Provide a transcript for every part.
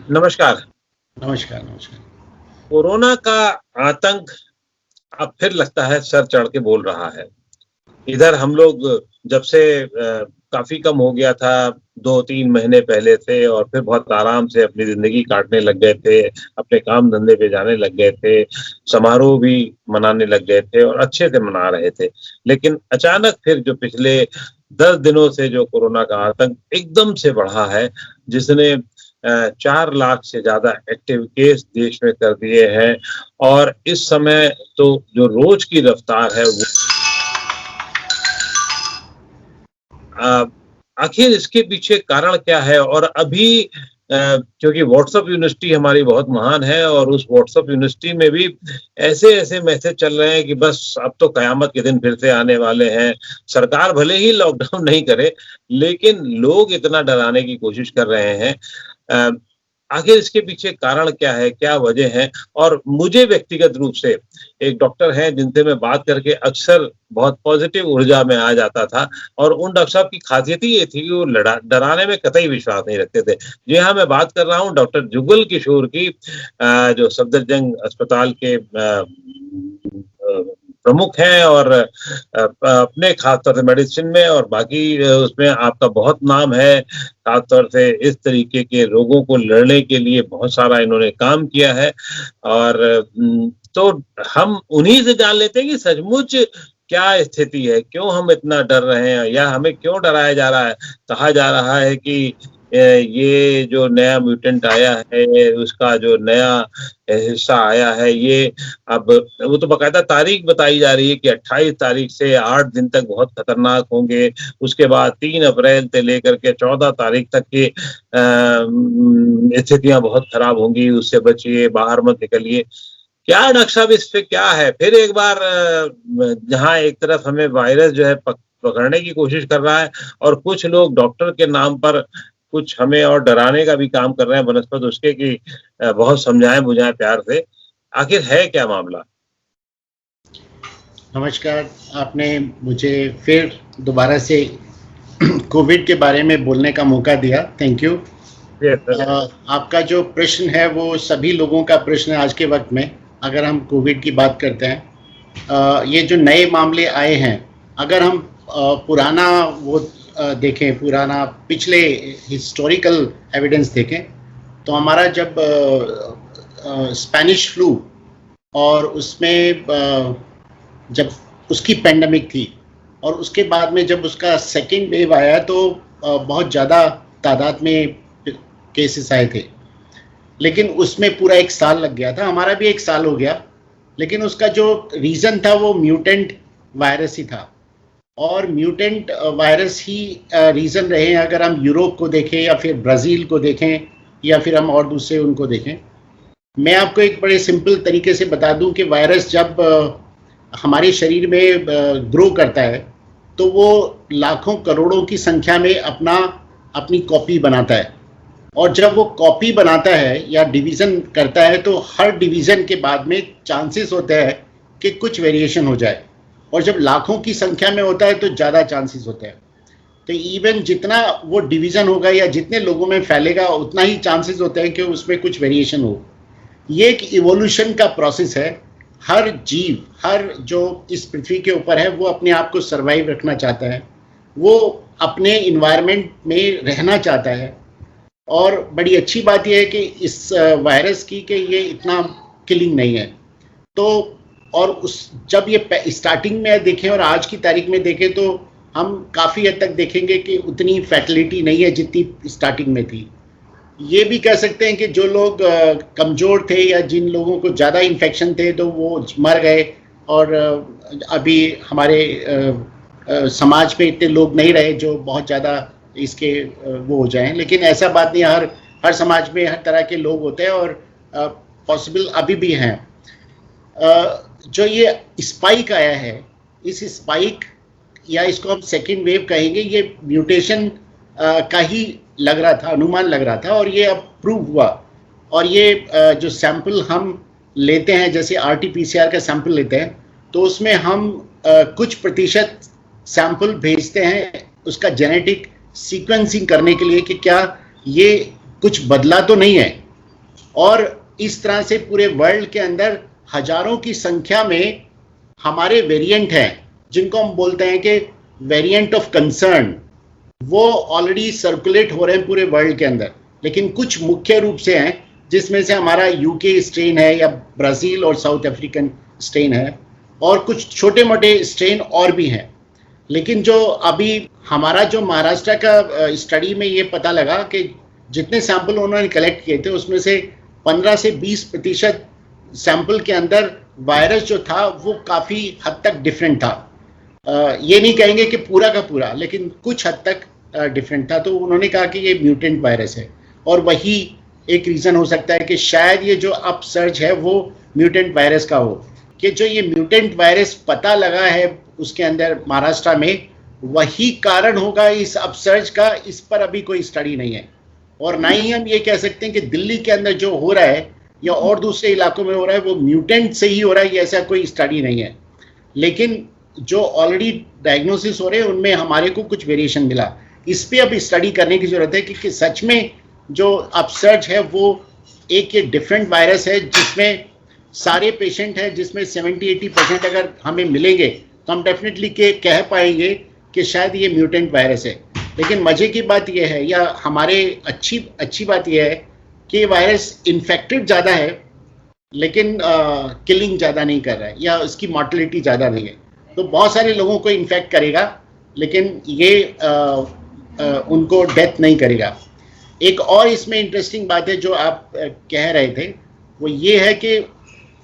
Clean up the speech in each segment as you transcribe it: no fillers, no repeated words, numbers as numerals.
नमस्कार। नमस्कार, नमस्कार। कोरोना का आतंक अब फिर लगता है सर चढ़ के बोल रहा है। इधर हम लोग जब से काफ़ी कम हो गया था, 2-3 महीने पहले से और फिर बहुत आराम से अपनी ज़िंदगी काटने लग गए थे, अपने काम-धंधे पे जाने लग गए थे, समारोह भी मनाने लग गए थे और अच्छे से मना रहे थे। लेकिन अचानक फिर जो पिछले 10 दिनों से जो कोरोना का आतंक एकदम से बढ़ा है, जिसने 4 लाख से ज़्यादा एक्टिव केस देश में कर दिए हैं और इस समय तो जो रोज़ की रफ़्तार है वो आखिर इसके पीछे कारण क्या है? और अभी क्योंकि व्हाट्सएप यूनिवर्सिटी हमारी बहुत महान है और उस व्हाट्सएप यूनिवर्सिटी में भी ऐसे-ऐसे मैसेज चल रहे हैं कि बस अब तो कयामत के दिन फिर से आने वाले हैं। सरकार भले ही लॉकडाउन नहीं करे, लेकिन लोग इतना डराने की कोशिश कर रहे हैं। अ, आखिर इसके पीछे कारण क्या है? क्या वजह है? और मुझे व्यक्तिगत रूप से एक डॉक्टर हैं जिनसे मैं बात करके अक्सर बहुत पॉज़िटिव ऊर्जा में आ जाता था और उन डॉक्टर साहब की ख़ासियत ही ये थी कि वो डराने में कतई विश्वास नहीं रखते थे। जी हाँ, मैं बात कर रहा हूँ डॉक्टर जुगल किशोर की जो सफदरजंग अस्पताल के प्रमुख हैं और अपने ख़ास तौर से मेडिसिन में और बाकी उसमें आपका बहुत नाम है। ख़ास तौर से इस तरीके के रोगों को लड़ने के लिए बहुत सारा इन्होंने काम किया है और तो हम उन्हीं से जान लेते हैं कि सचमुच क्या स्थिति है? क्यों हम इतना डर रहे हैं या हमें क्यों डराया जा रहा है? कहा जा रहा है कि ये जो नया म्यूटेंट आया है, उसका जो नया हिस्सा आया है, ये अब वो तो बाकायदा तारीख बताई जा रही है कि 28 तारीख से 8 दिन तक बहुत खतरनाक होंगे। उसके बाद 3 अप्रैल से लेकर के 14 तारीख तक की स्थितियाँ बहुत खराब होंगी, उससे बचिए, बाहर मत निकलिए। क्या डॉक्टर साहब इस पे क्या है? फिर एक बार जहाँ एक तरफ हमें वायरस जो है पकड़ने की कोशिश कर रहा है और कुछ लोग डॉक्टर के नाम पर कुछ हमें और डराने का भी काम कर रहे हैं बनस्पत उसके कि बहुत समझाएँ-बुझाएँ प्यार से। आखिर है क्या मामला? नमस्कार, आपने मुझे फिर दोबारा से कोविड के बारे में बोलने का मौका दिया, थैंक यू। आपका जो प्रश्न है वो सभी लोगों का प्रश्न है आज के वक्त में, अगर हम कोविड की बात करते हैं। ये जो नए मामले आए हैं, अगर हम पुराना वो देखें, पुराना पिछले हिस्टोरिकल एविडेंस देखें, तो हमारा जब स्पेनिश फ्लू और उसमें जब उसकी पेंडेमिक थी और उसके बाद में जब उसका सेकेंड वेव आया तो बहुत ज़्यादा तादाद में केसेस आए थे, लेकिन उसमें पूरा 1 साल लग गया था। हमारा भी 1 साल हो गया, लेकिन उसका जो रीज़न था वो म्यूटेंट वायरस ही था और म्यूटेंट वायरस ही रीज़न रहे हैं। अगर हम यूरोप को देखें या फिर ब्राज़ील को देखें या फिर हम और दूसरे उनको देखें, मैं आपको एक बड़े सिंपल तरीके से बता दूं कि वायरस जब हमारे शरीर में ग्रो करता है तो वो लाखों करोड़ों की संख्या में अपनी कॉपी बनाता है और जब वो कॉपी बनाता है या डिवीज़न करता है तो हर डिवीज़न के बाद में चांसेस होते हैं कि कुछ वेरिएशन हो जाए और जब लाखों की संख्या में होता है तो ज़्यादा चांसेस होते हैं। तो इवन जितना वो डिवीज़न होगा या जितने लोगों में फैलेगा उतना ही चांसेस होते हैं कि उसमें कुछ वेरिएशन हो। ये एक इवोल्यूशन का प्रोसेस है। हर जीव, हर जो इस पृथ्वी के ऊपर है, वो अपने आप को सर्वाइव रखना चाहता है, वो अपने इन्वायरमेंट में रहना चाहता है। और बड़ी अच्छी बात यह है कि इस वायरस की कि ये इतना किलिंग नहीं है। तो और जब ये स्टार्टिंग में देखें और आज की तारीख में देखें तो हम काफ़ी हद तक देखेंगे कि उतनी फैटिलिटी नहीं है जितनी स्टार्टिंग में थी। ये भी कह सकते हैं कि जो लोग कमज़ोर थे या जिन लोगों को ज़्यादा इन्फेक्शन थे तो वो मर गए और अभी हमारे समाज में इतने लोग नहीं रहे जो बहुत ज़्यादा इसके वो हो जाएं। लेकिन ऐसा बात नहीं, हर समाज में हर तरह के लोग होते हैं और पॉसिबल अभी भी हैं। जो ये स्पाइक आया है, इस स्पाइक या इसको हम सेकेंड वेव कहेंगे, ये म्यूटेशन का ही लग रहा था, अनुमान लग रहा था और ये अब प्रूव हुआ। और ये जो सैंपल हम लेते हैं, जैसे RT-PCR का सैंपल लेते हैं, तो उसमें हम कुछ प्रतिशत सैंपल भेजते हैं उसका जेनेटिक सीक्वेंसिंग करने के लिए कि क्या ये कुछ बदला तो नहीं है। और इस तरह से पूरे वर्ल्ड के अंदर हजारों की संख्या में हमारे वेरिएंट हैं जिनको हम बोलते हैं कि वेरिएंट ऑफ कंसर्न, वो ऑलरेडी सर्कुलेट हो रहे हैं पूरे वर्ल्ड के अंदर। लेकिन कुछ मुख्य रूप से हैं जिसमें से हमारा यूके स्ट्रेन है या ब्राज़ील और साउथ अफ्रीकन स्ट्रेन है, और कुछ छोटे मोटे स्ट्रेन और भी हैं। लेकिन जो अभी हमारा जो महाराष्ट्र का स्टडी में ये पता लगा कि जितने सैंपल उन्होंने कलेक्ट किए थे उसमें से 15 से 20% सैंपल के अंदर वायरस जो था वो काफ़ी हद तक डिफरेंट था। ये नहीं कहेंगे कि पूरा का पूरा, लेकिन कुछ हद तक डिफरेंट था। तो उन्होंने कहा कि ये म्यूटेंट वायरस है, और वही एक रीज़न हो सकता है कि शायद ये जो अपसर्ज है वो म्यूटेंट वायरस का हो, कि जो ये म्यूटेंट वायरस पता लगा है उसके अंदर महाराष्ट्र में, वही कारण होगा इस अपसर्ज का। इस पर अभी कोई स्टडी नहीं है, और ना ही हम ये कह सकते हैं कि दिल्ली के अंदर जो हो रहा है या और दूसरे इलाकों में हो रहा है वो म्यूटेंट से ही हो रहा है, ये ऐसा कोई स्टडी नहीं है। लेकिन जो ऑलरेडी डायग्नोसिस हो रहे हैं उनमें हमारे को कुछ वेरिएशन मिला। इस पर अब स्टडी करने की जरूरत है कि सच में जो अपसर्ज है वो एक ये डिफरेंट वायरस है जिसमें सारे पेशेंट हैं, जिसमें 70-80% अगर हमें मिलेंगे तो हम डेफिनेटली कह पाएंगे कि शायद ये म्यूटेंट वायरस है। लेकिन मजे की बात यह है, या हमारे अच्छी बात यह है कि वायरस इन्फेक्टेड ज़्यादा है लेकिन किलिंग ज़्यादा नहीं कर रहा है, या उसकी मॉर्टेलिटी ज़्यादा नहीं है। तो बहुत सारे लोगों को इन्फेक्ट करेगा लेकिन ये उनको डेथ नहीं करेगा। एक और इसमें इंटरेस्टिंग बात है जो आप कह रहे थे, वो ये है कि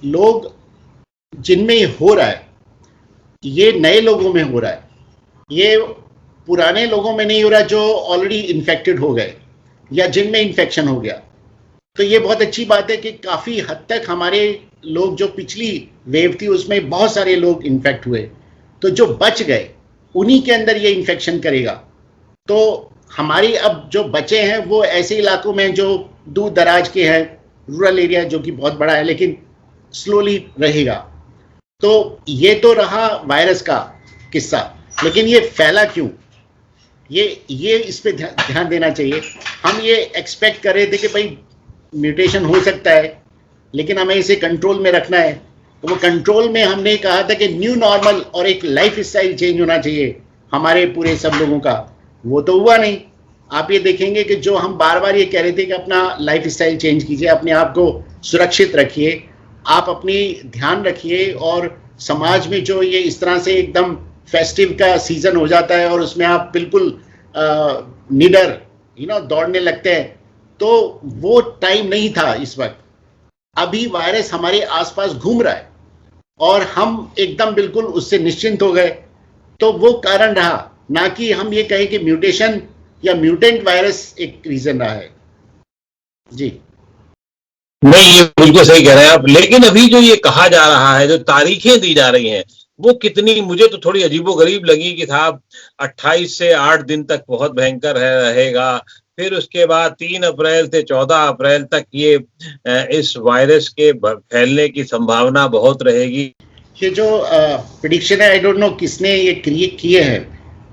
लोग जिनमें हो रहा है, ये नए लोगों में हो रहा है, ये पुराने लोगों में नहीं हो रहा जो ऑलरेडी इन्फेक्टेड हो गए या जिनमें इन्फेक्शन हो गया। तो ये बहुत अच्छी बात है कि काफ़ी हद तक हमारे लोग, जो पिछली वेव थी उसमें बहुत सारे लोग इन्फेक्ट हुए, तो जो बच गए उन्हीं के अंदर ये इन्फेक्शन करेगा। तो हमारी अब जो बचे हैं वो ऐसे इलाकों में जो दूर दराज के हैं, रूरल एरिया जो कि बहुत बड़ा है लेकिन स्लोली रहेगा। तो ये तो रहा वायरस का किस्सा, लेकिन ये फैला क्यों, ये इस पे ध्यान देना चाहिए। हम ये एक्सपेक्ट कर रहे थे कि भाई म्यूटेशन हो सकता है लेकिन हमें इसे कंट्रोल में रखना है, तो वो कंट्रोल में हमने कहा था कि न्यू नॉर्मल और एक लाइफ स्टाइल चेंज होना चाहिए हमारे पूरे सब लोगों का। वो तो हुआ नहीं। आप ये देखेंगे कि जो हम बार बार ये कह रहे थे कि अपना लाइफ स्टाइल चेंज कीजिए, अपने आप को सुरक्षित रखिए, आप अपनी ध्यान रखिए, और समाज में जो ये इस तरह से एकदम फेस्टिव का सीजन हो जाता है और उसमें आप बिल्कुल निडर दौड़ने लगते हैं, तो वो टाइम नहीं था इस वक्त। अभी वायरस हमारे आसपास घूम रहा है और हम एकदम बिल्कुल उससे निश्चिंत हो गए, तो वो कारण रहा, ना कि हम ये कहें कि म्यूटेशन या म्यूटेंट वायरस एक रीजन रहा है। जी नहीं, ये बिल्कुल सही कह रहे हैं आप। लेकिन अभी जो ये कहा जा रहा है, जो तारीखें दी जा रही हैं, वो कितनी, मुझे तो थोड़ी अजीबोगरीब लगी कि साहब 28 से 8 दिन तक बहुत भयंकर रहेगा, फिर उसके बाद 3 अप्रैल से 14 अप्रैल तक ये इस वायरस के फैलने की संभावना बहुत रहेगी। ये जो प्रेडिक्शन है, आई डोंट नो किसने ये क्रिएट किए हैं,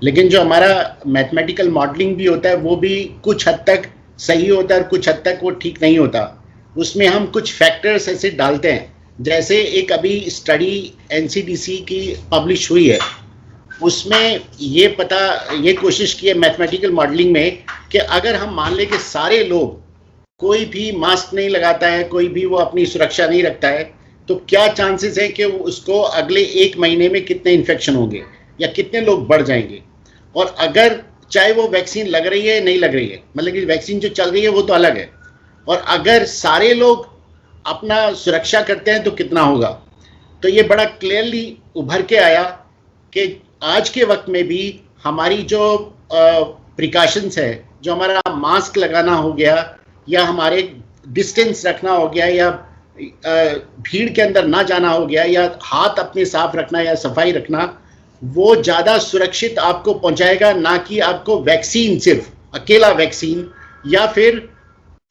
लेकिन जो हमारा मैथमेटिकल मॉडलिंग भी होता है वो भी कुछ हद तक सही होता है और कुछ हद तक वो ठीक नहीं होता। उसमें हम कुछ फैक्टर्स ऐसे डालते हैं, जैसे एक अभी स्टडी एनसीडीसी की पब्लिश हुई है, उसमें ये कोशिश की है मैथमेटिकल मॉडलिंग में कि अगर हम मान लें कि सारे लोग, कोई भी मास्क नहीं लगाता है, कोई भी वो अपनी सुरक्षा नहीं रखता है, तो क्या चांसेस है कि उसको अगले 1 महीने में कितने इन्फेक्शन होंगे या कितने लोग बढ़ जाएंगे। और अगर चाहे वो वैक्सीन लग रही है नहीं लग रही है, मतलब कि वैक्सीन जो चल रही है वो तो अलग है, और अगर सारे लोग अपना सुरक्षा करते हैं तो कितना होगा। तो ये बड़ा क्लियरली उभर के आया कि आज के वक्त में भी हमारी जो प्रिकॉशंस है, जो हमारा मास्क लगाना हो गया या हमारे डिस्टेंस रखना हो गया या भीड़ के अंदर ना जाना हो गया या हाथ अपने साफ रखना या सफाई रखना, वो ज़्यादा सुरक्षित आपको पहुंचाएगा, ना कि आपको वैक्सीन, सिर्फ अकेला वैक्सीन या फिर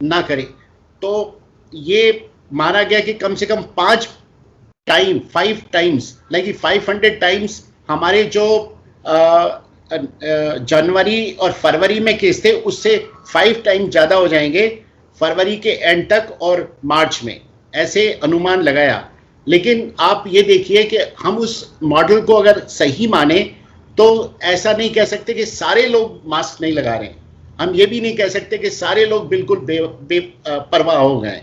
ना करे। तो ये माना गया कि कम से कम 5 टाइम्स लाइक 500 टाइम्स हमारे जो जनवरी और फरवरी में केस थे उससे 5 टाइम्स ज़्यादा हो जाएंगे फरवरी के एंड तक और मार्च में, ऐसे अनुमान लगाया। लेकिन आप ये देखिए कि हम उस मॉडल को अगर सही माने तो ऐसा नहीं कह सकते कि सारे लोग मास्क नहीं लगा रहे हैं, हम ये भी नहीं कह सकते कि सारे लोग बिल्कुल बेपरवाह हो गए।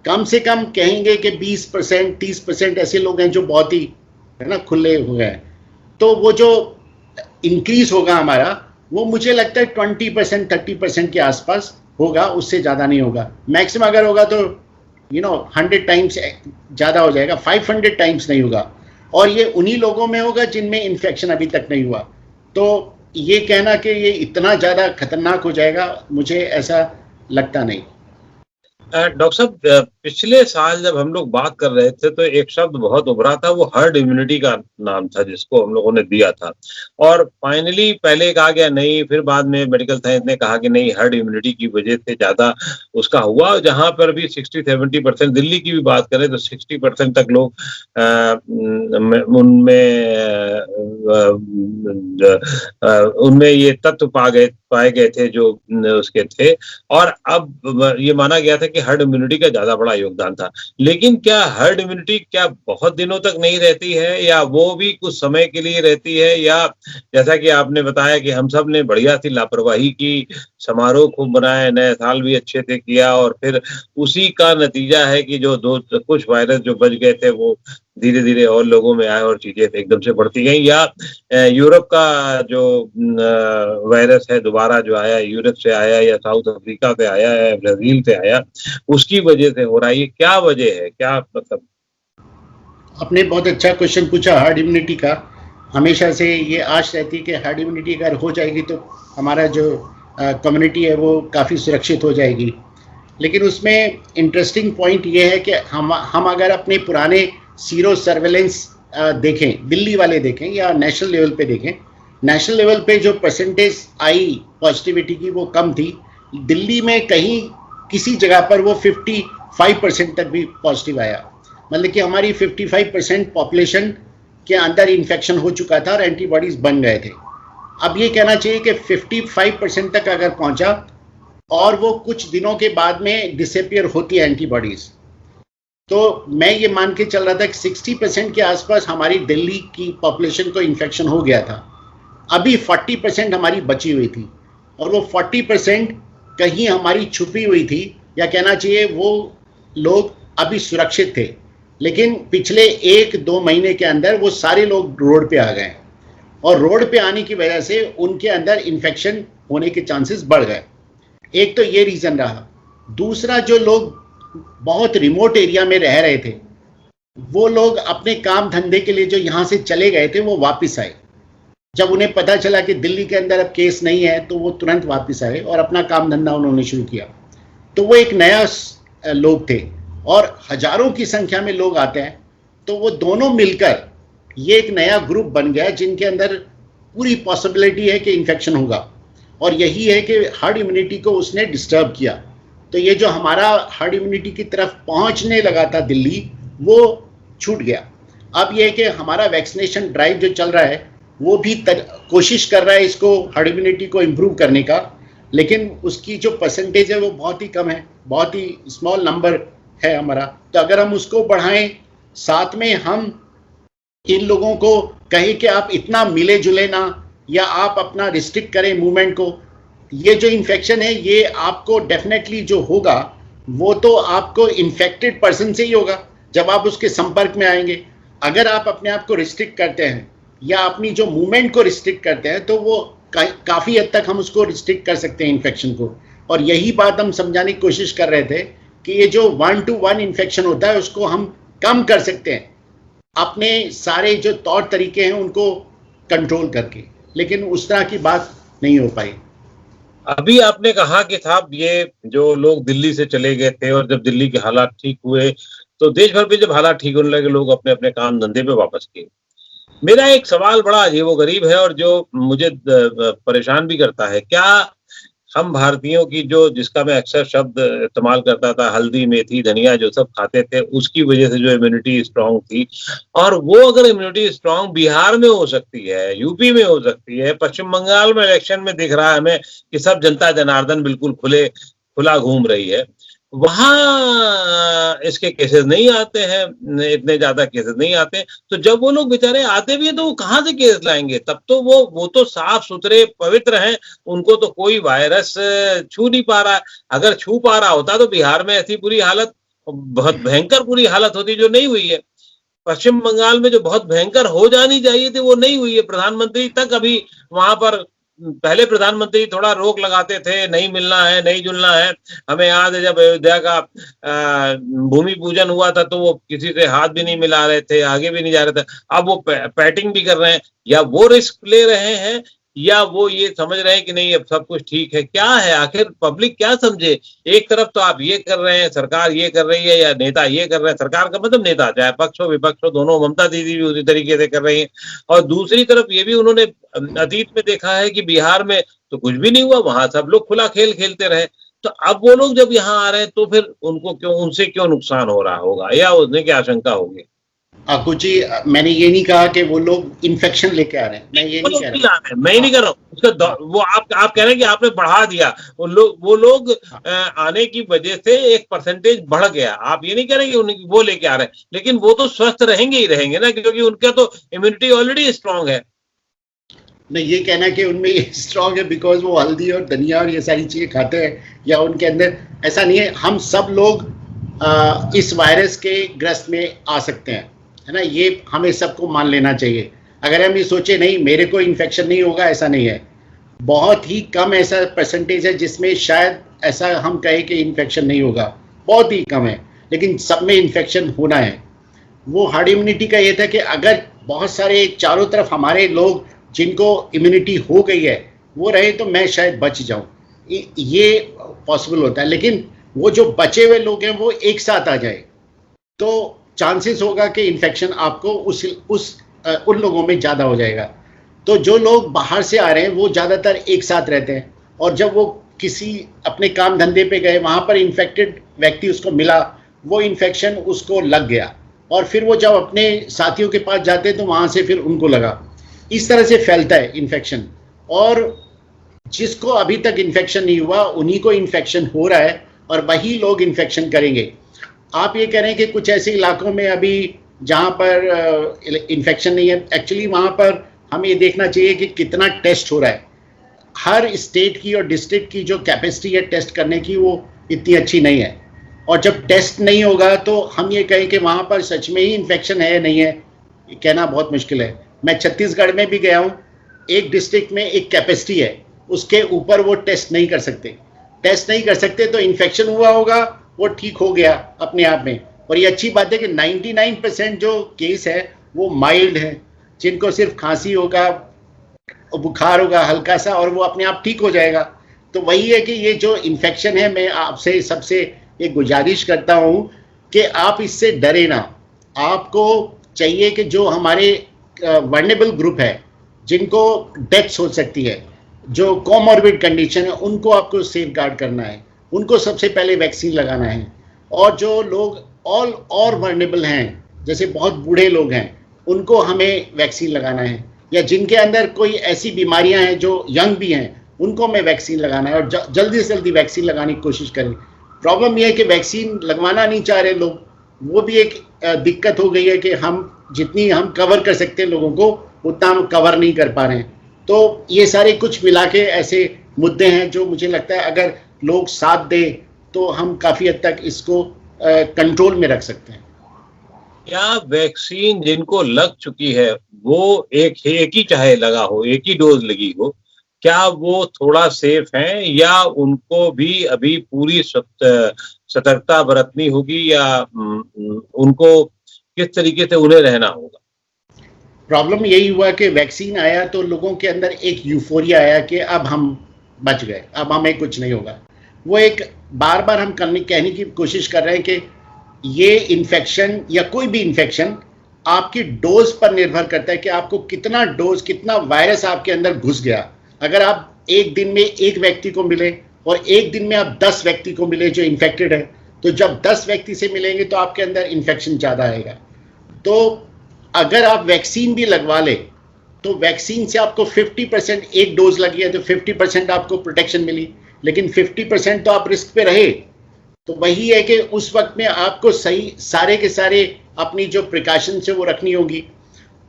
कम से कम कहेंगे कि 20% 30% ऐसे लोग हैं जो बहुत ही है ना खुले हुए हैं। तो वो जो इंक्रीज होगा हमारा, वो मुझे लगता है 20% 30% के आसपास होगा, उससे ज़्यादा नहीं होगा। मैक्सिमम अगर होगा तो 100 टाइम्स ज़्यादा हो जाएगा, 500 टाइम्स नहीं होगा। और ये उन्हीं लोगों में होगा जिनमें इन्फेक्शन अभी तक नहीं हुआ। तो ये कहना कि ये इतना ज़्यादा खतरनाक हो जाएगा, मुझे ऐसा लगता नहीं। डॉक्टर साहब, पिछले साल जब हम लोग बात कर रहे थे तो एक शब्द बहुत उभरा था, वो हर्ड इम्यूनिटी का नाम था जिसको हम लोगों ने दिया था। और फाइनली पहले कहा गया नहीं, फिर बाद में मेडिकल साइंस ने कहा कि नहीं, हर्ड इम्यूनिटी की वजह से ज्यादा उसका हुआ। जहां पर भी 60-70%, दिल्ली की भी बात करें तो 60% तक लोग उनमें ये तत्व पाए गए थे जो उसके थे। और अब ये माना गया था कि हर्ड इम्यूनिटी का ज्यादा बड़ा योगदान था। लेकिन क्या हर्ड इम्यूनिटी क्या बहुत दिनों तक नहीं रहती है, या वो भी कुछ समय के लिए रहती है, या जैसा कि आपने बताया कि हम सब ने बढ़िया सी लापरवाही की, समारोह खूब बनाए, नए साल भी अच्छे से किया, और फिर उसी का नतीजा है कि जो कुछ वायरस जो बच गए थे वो धीरे धीरे और लोगों में आए और चीजें एकदम से बढ़ती गई। या यूरोप का जो वायरस है दोबारा जो आया, यूरोप से आया या साउथ अफ्रीका से आया या ब्राजील से आया, उसकी वजह से हो रहा है, ये क्या वजह है, क्या मतलब? आपने बहुत अच्छा क्वेश्चन पूछा हार्ड इम्यूनिटी का। हमेशा से ये आश रहती है कि हार्ड इम्यूनिटी अगर हो जाएगी तो हमारा जो कम्युनिटी है वो काफ़ी सुरक्षित हो जाएगी। लेकिन उसमें इंटरेस्टिंग पॉइंट ये है कि हम अगर अपने पुराने सीरो सर्वेलेंस देखें, दिल्ली वाले देखें या नेशनल लेवल पे देखें, नेशनल लेवल पे जो परसेंटेज आई पॉजिटिविटी की वो कम थी। दिल्ली में कहीं किसी जगह पर वो 55% तक भी पॉजिटिव आया, मतलब कि हमारी 55% पॉपुलेशन के अंदर इन्फेक्शन हो चुका था और एंटीबॉडीज बन गए थे। अब ये कहना चाहिए कि 55% तक अगर पहुंचा और वो कुछ दिनों के बाद में डिसअपियर होती है एंटीबॉडीज, तो मैं ये मान के चल रहा था कि 60% के आसपास हमारी दिल्ली की पॉपुलेशन को इन्फेक्शन हो गया था। अभी 40% हमारी बची हुई थी, और वो 40% कहीं हमारी छुपी हुई थी, या कहना चाहिए वो लोग अभी सुरक्षित थे। लेकिन पिछले 1-2 महीने के अंदर वो सारे लोग रोड पे आ गए, और रोड पे आने की वजह से उनके अंदर इन्फेक्शन होने के चांसेस बढ़ गए। एक तो ये रीज़न रहा। दूसरा, जो लोग बहुत रिमोट एरिया में रह रहे थे, वो लोग अपने काम धंधे के लिए जो यहाँ से चले गए थे वो वापस आए। जब उन्हें पता चला कि दिल्ली के अंदर अब केस नहीं है तो वो तुरंत वापस आए और अपना काम धंधा उन्होंने शुरू किया। तो वो एक नया लोग थे, और हजारों की संख्या में लोग आते हैं, तो वो दोनों मिलकर ये एक नया ग्रुप बन गया जिनके अंदर पूरी पॉसिबिलिटी है कि इन्फेक्शन होगा। और यही है कि हर्ड इम्यूनिटी को उसने डिस्टर्ब किया। तो ये जो हमारा हर्ड इम्यूनिटी की तरफ पहुंचने लगा था दिल्ली, वो छूट गया। अब ये है कि हमारा वैक्सीनेशन ड्राइव जो चल रहा है वो भी कोशिश कर रहा है इसको हर्ड इम्यूनिटी को इम्प्रूव करने का, लेकिन उसकी जो परसेंटेज है वो बहुत ही कम है, बहुत ही स्मॉल नंबर है हमारा। तो अगर हम उसको बढ़ाएं, साथ में हम इन लोगों को कहें कि आप इतना मिले जुले ना, या आप अपना रिस्ट्रिक्ट करें मूवमेंट को, ये जो इन्फेक्शन है ये आपको डेफिनेटली जो होगा वो तो आपको इन्फेक्टेड पर्सन से ही होगा जब आप उसके संपर्क में आएंगे। अगर आप अपने आप को रिस्ट्रिक्ट करते हैं या अपनी जो मूवमेंट को रिस्ट्रिक्ट करते हैं, तो वो काफ़ी हद तक हम उसको रिस्ट्रिक्ट कर सकते हैं इन्फेक्शन को। और यही बात हम समझाने की कोशिश कर रहे थे कि ये जो 1-to-1 इन्फेक्शन होता है उसको हम कम कर सकते हैं अपने सारे जो तौर तरीके हैं उनको कंट्रोल करके, लेकिन उस तरह की बात नहीं हो पाई। अभी आपने कहा कि साहब ये जो लोग दिल्ली से चले गए थे और जब दिल्ली के हालात ठीक हुए तो देश भर में जब हालात ठीक होने लगे लोग अपने अपने काम धंधे पे वापस किए। मेरा एक सवाल बड़ा अजीबोगरीब है और जो मुझे परेशान भी करता है। क्या हम भारतीयों की जो, जिसका मैं अक्सर शब्द इस्तेमाल करता था, हल्दी मेथी धनिया जो सब खाते थे, उसकी वजह से जो इम्यूनिटी स्ट्रांग थी, और वो अगर इम्यूनिटी स्ट्रांग बिहार में हो सकती है, यूपी में हो सकती है, पश्चिम बंगाल में इलेक्शन में दिख रहा है हमें कि सब जनता जनार्दन बिल्कुल खुले खुला घूम रही है, वहां इसके केसेस नहीं आते हैं, इतने ज्यादा केसेस नहीं आते हैं। तो जब वो लोग बेचारे आते भी हैं तो वो कहाँ से केस लाएंगे? तब तो वो तो साफ सुथरे पवित्र हैं, उनको तो कोई वायरस छू नहीं पा रहा है। अगर छू पा रहा होता तो बिहार में ऐसी बुरी हालत, बहुत भयंकर बुरी हालत होती जो नहीं हुई है। पश्चिम बंगाल में जो बहुत भयंकर हो जानी चाहिए थी वो नहीं हुई है। प्रधानमंत्री तक अभी वहां पर, पहले प्रधानमंत्री थोड़ा रोक लगाते थे, नहीं मिलना है, नहीं जुलना है। हमें याद है जब अयोध्या का भूमि पूजन हुआ था तो वो किसी से हाथ भी नहीं मिला रहे थे, आगे भी नहीं जा रहे थे। अब वो पैटिंग भी कर रहे हैं। या वो रिस्क ले रहे हैं या वो ये समझ रहे हैं कि नहीं अब सब कुछ ठीक है? क्या है आखिर पब्लिक क्या समझे? एक तरफ तो आप ये कर रहे हैं, सरकार ये कर रही है या नेता ये कर रहे हैं, सरकार का मतलब नेता, चाहे पक्ष हो विपक्ष हो, दोनों, ममता दीदी भी उसी तरीके से कर रही है। और दूसरी तरफ ये भी उन्होंने अतीत में देखा है कि बिहार में तो कुछ भी नहीं हुआ, वहां सब लोग खुला खेल खेलते रहे। तो अब वो लोग जब यहाँ आ रहे हैं तो फिर उनको क्यों, उनसे क्यों नुकसान हो रहा होगा या उसने क्या आशंका होगी? कुछ जी, मैंने ये नहीं कहा कि वो लोग इन्फेक्शन लेके आ रहे हैं, मैं ये नहीं कह रहा, मैं ही नहीं कर रहा हूँ उसका। वो आप कह रहे हैं कि आपने बढ़ा दिया, वो लोग आने की वजह से एक परसेंटेज बढ़ गया। आप ये नहीं कह रहे कि वो लेके आ रहे हैं, लेकिन वो तो स्वस्थ रहेंगे ही रहेंगे ना, क्योंकि उनका तो इम्यूनिटी ऑलरेडी स्ट्रांग है। नहीं, ये कहना कि उनमें स्ट्रांग है बिकॉज वो हल्दी और धनिया और ये सारी चीजें खाते हैं या उनके अंदर, ऐसा नहीं है। हम सब लोग इस वायरस के ग्रस्त में आ सकते हैं, है ना, ये हमें सबको मान लेना चाहिए। अगर हम ये सोचे नहीं मेरे को इन्फेक्शन नहीं होगा, ऐसा नहीं है। बहुत ही कम ऐसा परसेंटेज है जिसमें शायद ऐसा हम कहें कि इन्फेक्शन नहीं होगा, बहुत ही कम है, लेकिन सब में इन्फेक्शन होना है। वो हर्ड इम्यूनिटी का ये था कि अगर बहुत सारे चारों तरफ हमारे लोग जिनको इम्यूनिटी हो गई है वो रहे तो मैं शायद बच जाऊं, ये पॉसिबल होता है। लेकिन वो जो बचे हुए लोग हैं वो एक साथ आ जाए तो चांसेस होगा कि इन्फेक्शन आपको उन लोगों में ज़्यादा हो जाएगा। तो जो लोग बाहर से आ रहे हैं वो ज़्यादातर एक साथ रहते हैं, और जब वो किसी अपने काम धंधे पे गए वहाँ पर इन्फेक्टेड व्यक्ति उसको मिला, वो इन्फेक्शन उसको लग गया, और फिर वो जब अपने साथियों के पास जाते तो वहाँ से फिर उनको लगा। इस तरह से फैलता है इन्फेक्शन, और जिसको अभी तक इन्फेक्शन नहीं हुआ उन्हीं को इन्फेक्शन हो रहा है और वही लोग इन्फेक्शन करेंगे। आप ये कह रहे हैं कि कुछ ऐसे इलाकों में अभी जहाँ पर इन्फेक्शन नहीं है, एक्चुअली वहाँ पर हमें ये देखना चाहिए कि कितना टेस्ट हो रहा है। हर स्टेट की और डिस्ट्रिक्ट की जो कैपेसिटी है टेस्ट करने की वो इतनी अच्छी नहीं है, और जब टेस्ट नहीं होगा तो हम ये कहें कि वहाँ पर सच में ही इन्फेक्शन है या नहीं है, कहना बहुत मुश्किल है। मैं छत्तीसगढ़ में भी गया हूँ, एक डिस्ट्रिक्ट में एक कैपेसिटी है, उसके ऊपर वो टेस्ट नहीं कर सकते तो इन्फेक्शन हुआ होगा, वो ठीक हो गया अपने आप में। और ये अच्छी बात है कि 99% जो केस है वो माइल्ड है, जिनको सिर्फ खांसी होगा, बुखार होगा हल्का सा, और वो अपने आप ठीक हो जाएगा। तो वही है कि ये जो इन्फेक्शन है, मैं आपसे सबसे एक गुजारिश करता हूँ कि आप इससे डरे ना। आपको चाहिए कि जो हमारे वर्नेबल ग्रुप है, जिनको डेथ्स हो सकती है, जो कोमॉर्बिड कंडीशन है, उनको आपको सेफ गार्ड करना है, उनको सबसे पहले वैक्सीन लगाना है। और जो लोग ऑल और वर्नेबल हैं, जैसे बहुत बूढ़े लोग हैं, उनको हमें वैक्सीन लगाना है, या जिनके अंदर कोई ऐसी बीमारियां हैं जो यंग भी हैं, उनको हमें वैक्सीन लगाना है, और जल्दी से जल्दी वैक्सीन लगाने की कोशिश करें। प्रॉब्लम यह है कि वैक्सीन लगवाना नहीं चाह रहे लोग, वो भी एक दिक्कत हो गई है कि हम जितनी हम कवर कर सकते हैं लोगों को उतना हम कवर नहीं कर पा रहे हैं। तो ये सारे कुछ मिला के ऐसे मुद्दे हैं जो मुझे लगता है अगर लोग साथ दें तो हम काफ़ी हद तक इसको कंट्रोल में रख सकते हैं। क्या वैक्सीन जिनको लग चुकी है वो एक ही चाहे लगा हो, एक ही डोज लगी हो, क्या वो थोड़ा सेफ हैं या उनको भी अभी पूरी सतर्कता बरतनी होगी, या उनको किस तरीके से उन्हें रहना होगा? प्रॉब्लम यही हुआ कि वैक्सीन आया तो लोगों के अंदर एक यूफोरिया आया कि अब हम बच गए, अब हमें कुछ नहीं होगा। वो एक बार बार हम कहने की कोशिश कर रहे हैं कि ये इन्फेक्शन या कोई भी इन्फेक्शन आपकी डोज पर निर्भर करता है कि आपको कितना डोज, कितना वायरस आपके अंदर घुस गया। अगर आप एक दिन में एक व्यक्ति को मिले और एक दिन में आप 10 व्यक्ति को मिले जो इन्फेक्टेड है, तो जब 10 व्यक्ति से मिलेंगे तो आपके अंदर इन्फेक्शन ज़्यादा आएगा। तो अगर आप वैक्सीन भी लगवा ले तो वैक्सीन से आपको 50% एक डोज लगी है तो 50% आपको प्रोटेक्शन मिली, लेकिन 50% तो आप रिस्क पे रहे। तो वही है कि उस वक्त में आपको सही सारे के सारे अपनी जो प्रिकॉशंस है वो रखनी होगी।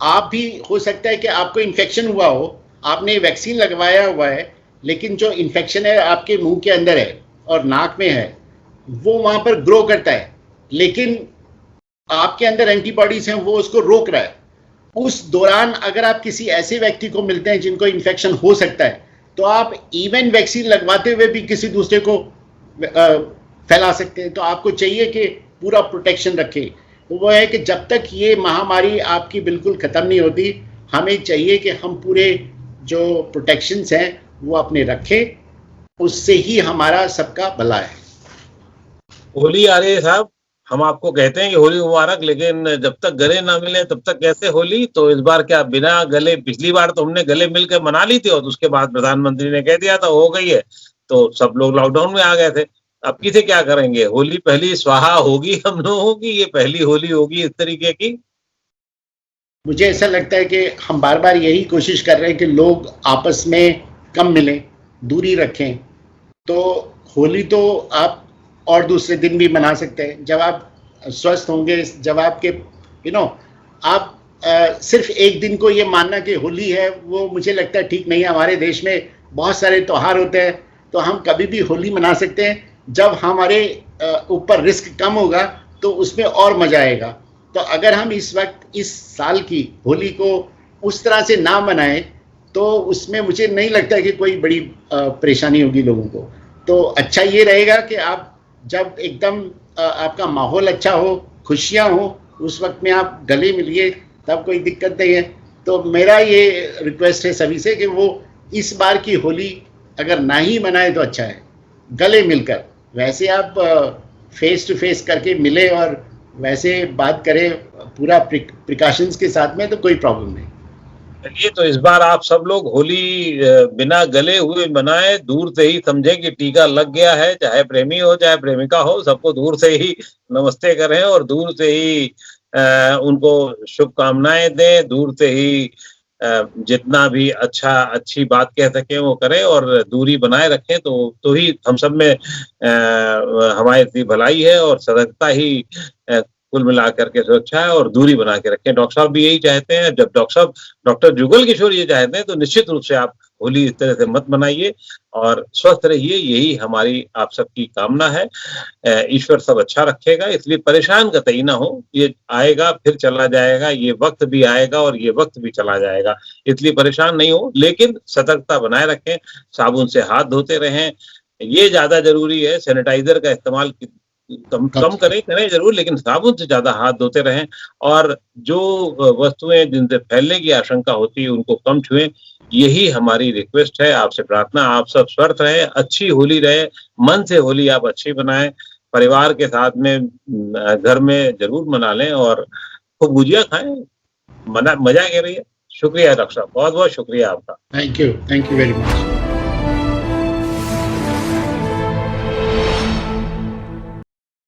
आप भी हो सकता है कि आपको इन्फेक्शन हुआ हो, आपने वैक्सीन लगवाया हुआ है, लेकिन जो इन्फेक्शन है आपके मुंह के अंदर है और नाक में है, वो वहाँ पर ग्रो करता है, लेकिन आपके अंदर एंटीबॉडीज हैं, वो उसको रोक रहा है। उस दौरान अगर आप किसी ऐसे व्यक्ति को मिलते हैं जिनको इन्फेक्शन हो सकता है, तो आप इवन वैक्सीन लगवाते हुए भी किसी दूसरे को फैला सकते हैं। तो आपको चाहिए कि पूरा प्रोटेक्शन रखें। तो वो है कि जब तक ये महामारी आपकी बिल्कुल ख़त्म नहीं होती, हमें चाहिए कि हम पूरे जो प्रोटेक्शंस हैं वो अपने रखें, उससे ही हमारा सबका भला है। होली आ रही है साहब, हम आपको कहते हैं कि होली मुबारक, लेकिन जब तक गले ना मिले तब तक कैसे होली। तो इस बार क्या बिना गले, पिछली बार तो हमने गले मिलकर मना ली थी और उसके बाद प्रधानमंत्री ने कह दिया था हो गई है, तो सब लोग लॉकडाउन में आ गए थे। अब किसे क्या करेंगे, होली पहली स्वाहा होगी हम लोगों की, ये पहली होली होगी इस तरीके की। मुझे ऐसा लगता है कि हम बार बार यही कोशिश कर रहे हैं कि लोग आपस में कम मिलें, दूरी रखें। तो होली तो आप और दूसरे दिन भी मना सकते हैं जब आप स्वस्थ होंगे, जब आपके आप सिर्फ एक दिन को ये मानना कि होली है, वो मुझे लगता है ठीक नहीं है। हमारे देश में बहुत सारे त्यौहार होते हैं, तो हम कभी भी होली मना सकते हैं। जब हमारे ऊपर रिस्क कम होगा तो उसमें और मजा आएगा। तो अगर हम इस वक्त इस साल की होली को उस तरह से ना मनाएं, तो उसमें मुझे नहीं लगता है कि कोई बड़ी परेशानी होगी लोगों को। तो अच्छा ये रहेगा कि आप जब एकदम आपका माहौल अच्छा हो, खुशियां हो, उस वक्त में आप गले मिलिए, तब कोई दिक्कत नहीं है। तो मेरा ये रिक्वेस्ट है सभी से कि वो इस बार की होली अगर ना ही मनाए तो अच्छा है, गले मिलकर। वैसे आप फेस टू फेस करके मिले और वैसे बात करें पूरा प्रिकॉशंस के साथ में, तो कोई प्रॉब्लम नहीं। चलिए, तो इस बार आप सब लोग होली बिना गले हुए मनाए, दूर से ही समझे कि टीका लग गया है, चाहे प्रेमी हो चाहे प्रेमिका हो, सबको दूर से ही नमस्ते करें और दूर से ही उनको शुभकामनाएं दें, दूर से ही जितना भी अच्छी बात कह सकें वो करें और दूरी बनाए रखें। तो ही हम सब में हमारी इतनी भलाई है और सतर्कता ही कुल मिलाकर के सुरक्षा है, और दूरी बना के रखें। डॉक्टर साहब भी यही चाहते हैं, जब डॉक्टर जुगल किशोर ये चाहते हैं, तो निश्चित रूप से आप होली इस तरह से मत मनाइए और स्वस्थ रहिए, यही हमारी आप सबकी कामना है। ईश्वर सब अच्छा रखेगा, इसलिए परेशान कतई ना हो। ये आएगा फिर चला जाएगा, ये वक्त भी आएगा और ये वक्त भी चला जाएगा, इसलिए परेशान नहीं हो, लेकिन सतर्कता बनाए रखें, साबुन से हाथ धोते रहें, ये ज्यादा जरूरी है। सैनिटाइजर का इस्तेमाल कम करें जरूर, लेकिन साबुन से ज्यादा हाथ धोते रहें और जो वस्तुएं जिनसे फैलने की आशंका होती है उनको कम छुएं। यही हमारी रिक्वेस्ट है, आपसे प्रार्थना। आप सब स्वस्थ रहें, अच्छी होली रहे, मन से होली आप अच्छी बनाएं, परिवार के साथ में घर में जरूर मना लें और खूब गुजिया खाएं, मजा करिए। शुक्रिया डॉक्टर साहब, बहुत बहुत शुक्रिया आपका। Thank you very much.